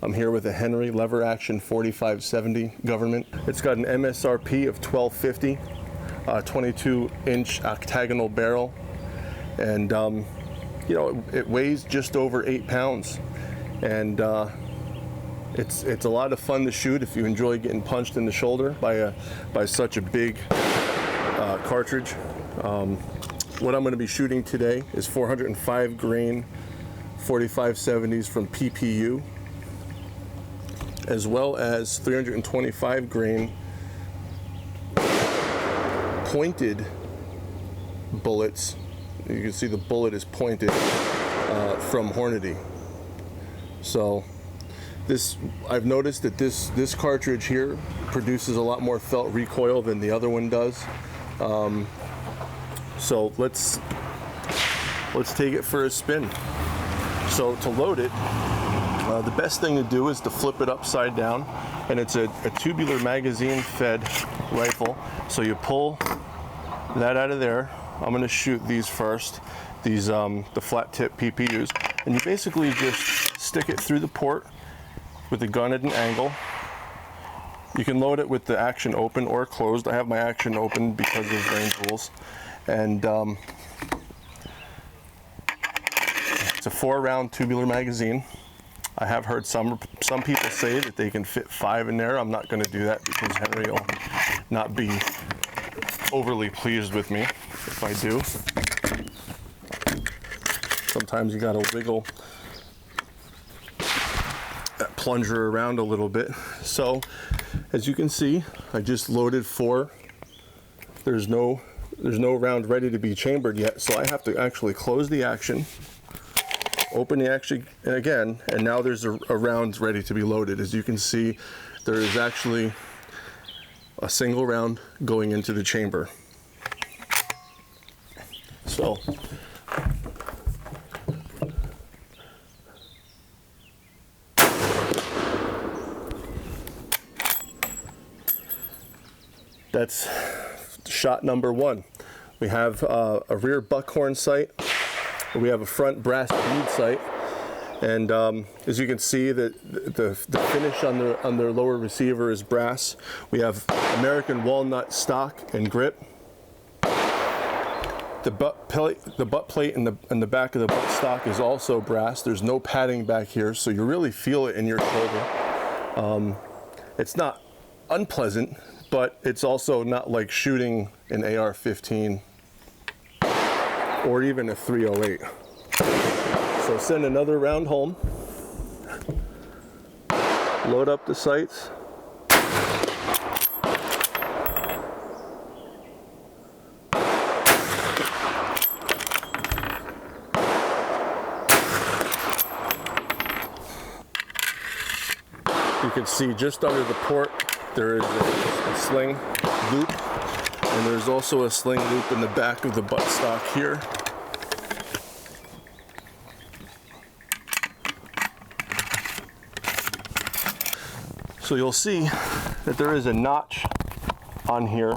I'm here with a Henry lever action 4570 government. It's got an MSRP of $12.50, 22-inch octagonal barrel, and you know, it weighs just over 8 pounds, and it's a lot of fun to shoot if you enjoy getting punched in the shoulder by such a big cartridge. What I'm going to be shooting today is 405 grain 4570s from PPU, as well as 325 grain pointed bullets. You can see the bullet is pointed from Hornady. So I've noticed that this cartridge here produces a lot more felt recoil than the other one does. So let's take it for a spin. So to load it, the best thing to do is to flip it upside down, and it's a tubular magazine fed rifle. So you pull that out of there. I'm going to shoot these first, the flat tip PPUs, and you basically just stick it through the port with the gun at an angle. You can load it with the action open or closed. I have my action open because of range rules, and it's a 4-round tubular magazine. I have heard some people say that they can fit 5 in there. I'm not going to do that because Henry will not be overly pleased with me if I do. Sometimes you got to wiggle that plunger around a little bit. So as you can see, I just loaded 4. There's no round ready to be chambered yet, so I have to actually close the action, open the action again, and now there's a round ready to be loaded. As you can see, there is actually a single round going into the chamber. So that's shot number 1. We have a rear buckhorn sight. We have a front brass bead sight, and as you can see, the finish on the lower receiver is brass. We have American walnut stock and grip. The butt plate and the back of the butt stock is also brass. There's no padding back here, so you really feel it in your shoulder. It's not unpleasant, but it's also not like shooting an AR-15 or even a 308. So send another round home, load up the sights, you can see just under the port there is a sling loop, and there's also a sling loop in the back of the buttstock here. So you'll see that there is a notch on here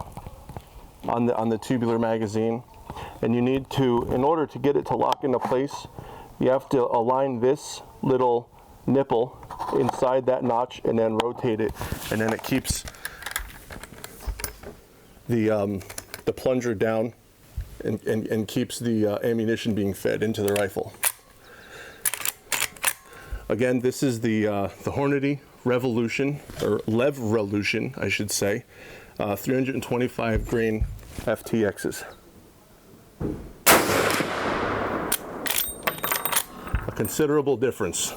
on the tubular magazine, and you need to, in order to get it to lock into place, you have to align this little nipple inside that notch and then rotate it, and then it keeps the plunger down and keeps the ammunition being fed into the rifle. Again, this is the Hornady Revolution, or Lev-Revolution, I should say, 325 grain FTXs. A considerable difference.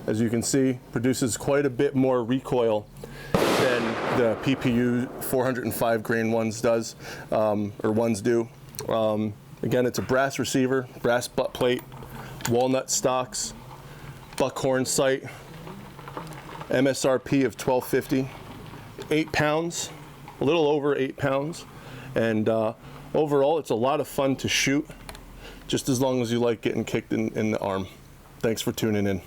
As you can see, produces quite a bit more recoil than the PPU 405 grain ones does, or ones do. Again, it's a brass receiver, brass butt plate, walnut stocks, buckhorn sight, MSRP of $12.50, 8 pounds, a little over 8 pounds, and overall it's a lot of fun to shoot, just as long as you like getting kicked in the arm. Thanks for tuning in.